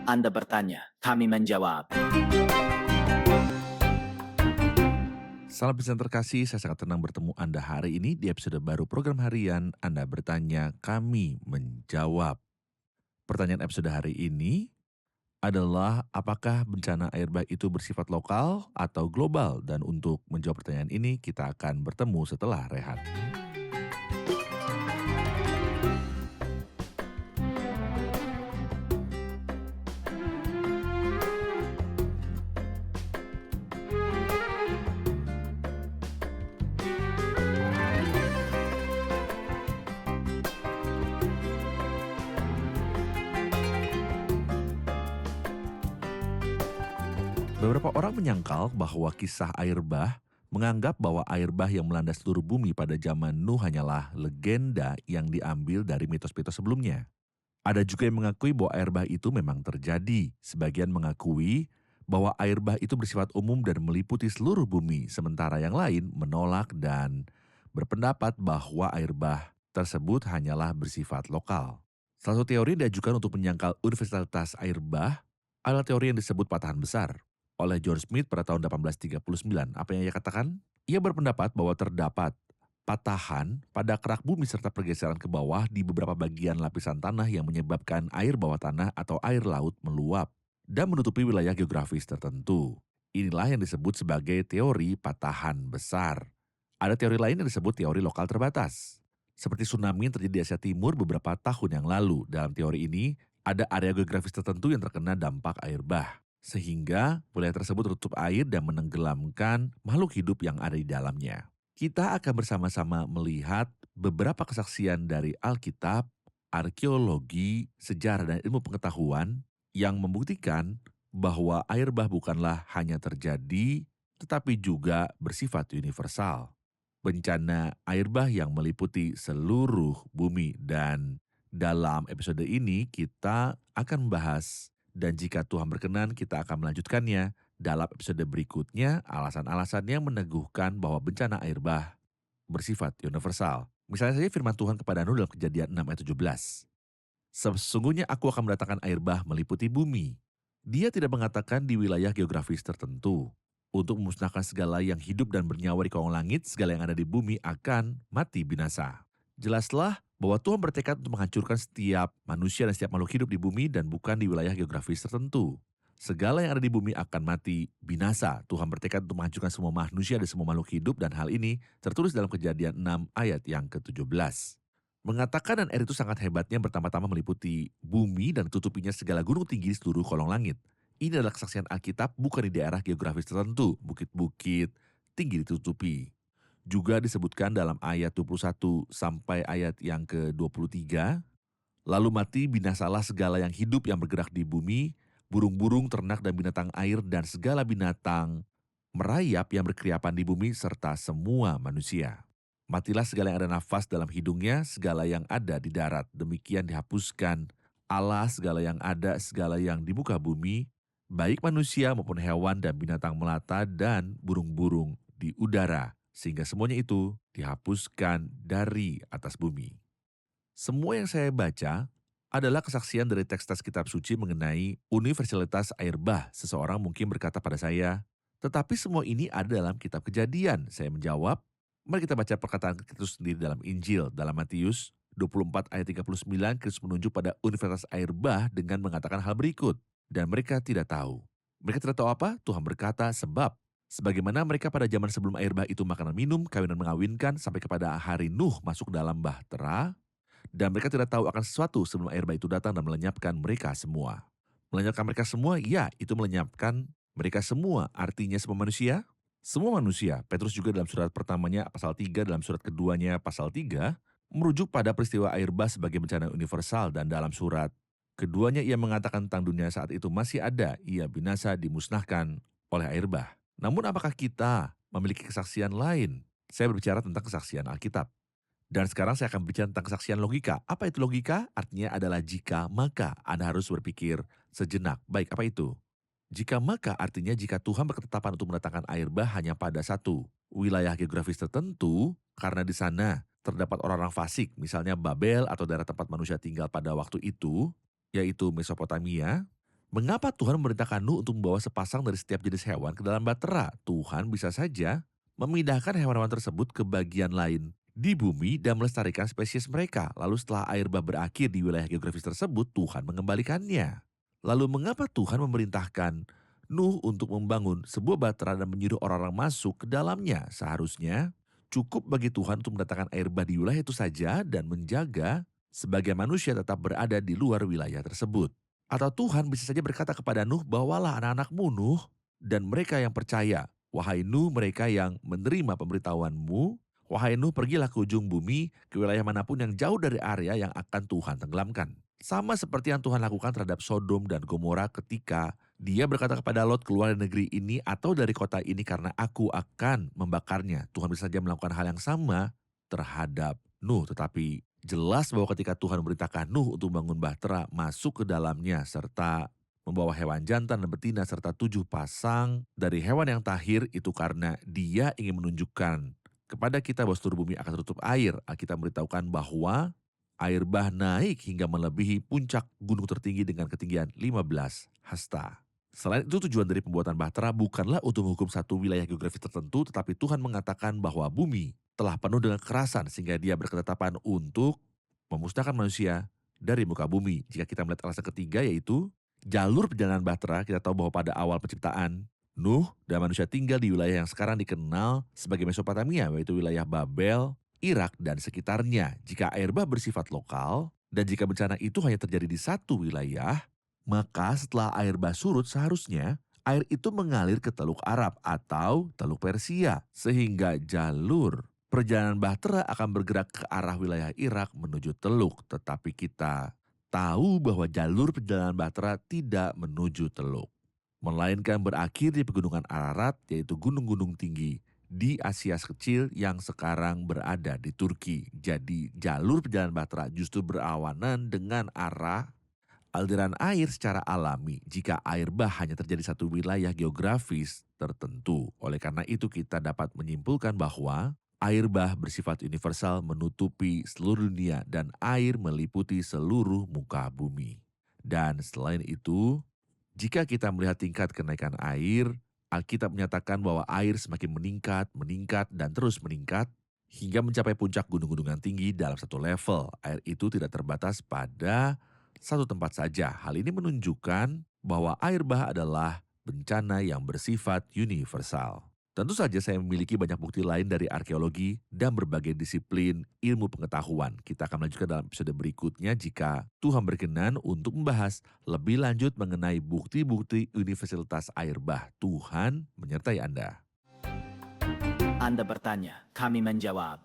Anda bertanya, kami menjawab. Salam pesan terkasih, saya sangat senang bertemu Anda hari ini di episode baru program harian Anda bertanya, kami menjawab. Pertanyaan episode hari ini adalah apakah bencana air bah itu bersifat lokal atau global? Dan untuk menjawab pertanyaan ini kita akan bertemu setelah rehat. Beberapa orang menyangkal bahwa kisah air bah menganggap bahwa air bah yang melanda seluruh bumi pada zaman Nuh hanyalah legenda yang diambil dari mitos-mitos sebelumnya. Ada juga yang mengakui bahwa air bah itu memang terjadi. Sebagian mengakui bahwa air bah itu bersifat umum dan meliputi seluruh bumi, sementara yang lain menolak dan berpendapat bahwa air bah tersebut hanyalah bersifat lokal. Salah satu teori yang diajukan untuk menyangkal universalitas air bah adalah teori yang disebut patahan besar oleh John Smith pada tahun 1839. Apa yang ia katakan? Ia berpendapat bahwa terdapat patahan pada kerak bumi serta pergeseran ke bawah di beberapa bagian lapisan tanah yang menyebabkan air bawah tanah atau air laut meluap dan menutupi wilayah geografis tertentu. Inilah yang disebut sebagai teori patahan besar. Ada teori lain yang disebut teori lokal terbatas. Seperti tsunami yang terjadi di Asia Timur beberapa tahun yang lalu. Dalam teori ini, ada area geografis tertentu yang terkena dampak air bah. Sehingga wilayah tersebut tertutup air dan menenggelamkan makhluk hidup yang ada di dalamnya. Kita akan bersama-sama melihat beberapa kesaksian dari Alkitab, arkeologi, sejarah, dan ilmu pengetahuan yang membuktikan bahwa air bah bukanlah hanya terjadi, tetapi juga bersifat universal. Bencana air bah yang meliputi seluruh bumi, dan dalam episode ini kita akan membahas, dan jika Tuhan berkenan kita akan melanjutkannya dalam episode berikutnya, alasan-alasan yang meneguhkan bahwa bencana air bah bersifat universal. Misalnya saja firman Tuhan kepada Nuh dalam Kejadian 6 ayat 17. Sesungguhnya aku akan mendatangkan air bah meliputi bumi. Dia tidak mengatakan di wilayah geografis tertentu. Untuk memusnahkan segala yang hidup dan bernyawa di kolong langit, segala yang ada di bumi akan mati binasa. Jelaslah bahwa Tuhan bertekad untuk menghancurkan setiap manusia dan setiap makhluk hidup di bumi dan bukan di wilayah geografis tertentu. Segala yang ada di bumi akan mati binasa. Tuhan bertekad untuk menghancurkan semua manusia dan semua makhluk hidup, dan hal ini tertulis dalam Kejadian 6 ayat yang ke-17. Mengatakan dan air itu sangat hebatnya bertambah-tambah meliputi bumi dan tutupinya segala gunung tinggi di seluruh kolong langit. Ini adalah kesaksian Alkitab, bukan di daerah geografis tertentu, bukit-bukit tinggi ditutupi. Juga disebutkan dalam ayat 21 sampai ayat yang ke-23, lalu mati binasalah segala yang hidup yang bergerak di bumi, burung-burung, ternak dan binatang air, dan segala binatang merayap yang berkeriapan di bumi, serta semua manusia. Matilah segala yang ada nafas dalam hidungnya, segala yang ada di darat. Demikian dihapuskan Allah segala yang ada, segala yang di muka bumi, baik manusia maupun hewan dan binatang melata dan burung-burung di udara, sehingga semuanya itu dihapuskan dari atas bumi. Semua yang saya baca adalah kesaksian dari teks-teks kitab suci mengenai universalitas air bah. Seseorang mungkin berkata pada saya, tetapi semua ini ada dalam kitab Kejadian. Saya menjawab, mari kita baca perkataan Kristus sendiri dalam Injil. Dalam Matius 24 ayat 39, Kristus menunjuk pada universalitas air bah dengan mengatakan hal berikut. Dan mereka tidak tahu. Mereka tidak tahu apa? Tuhan berkata, sebab sebagaimana mereka pada zaman sebelum air bah itu makanan minum, kawinan mengawinkan, sampai kepada hari Nuh masuk dalam bahtera, dan mereka tidak tahu akan sesuatu sebelum air bah itu datang dan melenyapkan mereka semua. Melenyapkan mereka semua, ya, itu melenyapkan mereka semua. Artinya semua manusia? Semua manusia. Petrus juga dalam surat pertamanya pasal 3, dalam surat keduanya pasal 3, merujuk pada peristiwa air bah sebagai bencana universal, dan dalam surat keduanya ia mengatakan tentang dunia saat itu masih ada, ia binasa dimusnahkan oleh air bah. Namun apakah kita memiliki kesaksian lain? Saya berbicara tentang kesaksian Alkitab. Dan sekarang saya akan bicara tentang kesaksian logika. Apa itu logika? Artinya adalah jika maka. Anda harus berpikir sejenak. Baik, apa itu? Jika maka artinya jika Tuhan berketetapan untuk mendatangkan air bah hanya pada satu wilayah geografis tertentu, karena di sana terdapat orang-orang fasik, misalnya Babel atau daerah tempat manusia tinggal pada waktu itu, yaitu Mesopotamia, Mengapa Tuhan memerintahkan Nuh untuk membawa sepasang dari setiap jenis hewan ke dalam bahtera? Tuhan bisa saja memindahkan hewan-hewan tersebut ke bagian lain di bumi dan melestarikan spesies mereka. Lalu setelah air bah berakhir di wilayah geografis tersebut, Tuhan mengembalikannya. Lalu mengapa Tuhan memerintahkan Nuh untuk membangun sebuah bahtera dan menyuruh orang-orang masuk ke dalamnya? Seharusnya cukup bagi Tuhan untuk mendatangkan air bah di wilayah itu saja dan menjaga sebagai manusia tetap berada di luar wilayah tersebut. Atau Tuhan bisa saja berkata kepada Nuh, bawalah anak-anakmu Nuh dan mereka yang percaya. Wahai Nuh, mereka yang menerima pemberitahuanmu, wahai Nuh, pergilah ke ujung bumi, ke wilayah manapun yang jauh dari area yang akan Tuhan tenggelamkan. Sama seperti yang Tuhan lakukan terhadap Sodom dan Gomora ketika dia berkata kepada Lot, keluar dari negeri ini atau dari kota ini karena aku akan membakarnya. Tuhan bisa saja melakukan hal yang sama terhadap Nuh, tetapi jelas bahwa ketika Tuhan memerintahkan Nuh untuk membangun bahtera masuk ke dalamnya serta membawa hewan jantan dan betina serta 7 pasang dari hewan yang tahir itu karena dia ingin menunjukkan kepada kita bahwa seluruh bumi akan tertutup air. Alkitab memberitahukan bahwa air bah naik hingga melebihi puncak gunung tertinggi dengan ketinggian 15 hasta. Selain itu tujuan dari pembuatan bahtera bukanlah untuk menghukum satu wilayah geografis tertentu, tetapi Tuhan mengatakan bahwa bumi telah penuh dengan kekerasan sehingga dia berketetapan untuk memusnahkan manusia dari muka bumi. Jika kita melihat alasan ketiga yaitu jalur perjalanan bahtera, kita tahu bahwa pada awal penciptaan, Nuh dan manusia tinggal di wilayah yang sekarang dikenal sebagai Mesopotamia, yaitu wilayah Babel, Irak, dan sekitarnya. Jika air bah bersifat lokal, dan jika bencana itu hanya terjadi di satu wilayah, maka setelah air bah surut seharusnya air itu mengalir ke Teluk Arab atau Teluk Persia, sehingga jalur perjalanan bahtera akan bergerak ke arah wilayah Irak menuju Teluk. Tetapi kita tahu bahwa jalur perjalanan bahtera tidak menuju Teluk, melainkan berakhir di pegunungan Ararat, yaitu gunung-gunung tinggi di Asia kecil yang sekarang berada di Turki. Jadi jalur perjalanan bahtera justru berawanan dengan arah aliran air secara alami jika air bah hanya terjadi satu wilayah geografis tertentu. Oleh karena itu kita dapat menyimpulkan bahwa air bah bersifat universal menutupi seluruh dunia dan air meliputi seluruh muka bumi. Dan selain itu, jika kita melihat tingkat kenaikan air, Alkitab menyatakan bahwa air semakin meningkat, dan terus meningkat hingga mencapai puncak gunung-gunungan tinggi dalam satu level. Air itu tidak terbatas pada satu tempat saja. Hal ini menunjukkan bahwa air bah adalah bencana yang bersifat universal. Tentu saja saya memiliki banyak bukti lain dari arkeologi dan berbagai disiplin ilmu pengetahuan. Kita akan melanjutkan dalam episode berikutnya jika Tuhan berkenan untuk membahas lebih lanjut mengenai bukti-bukti universalitas air bah. Tuhan menyertai Anda. Anda bertanya, kami menjawab.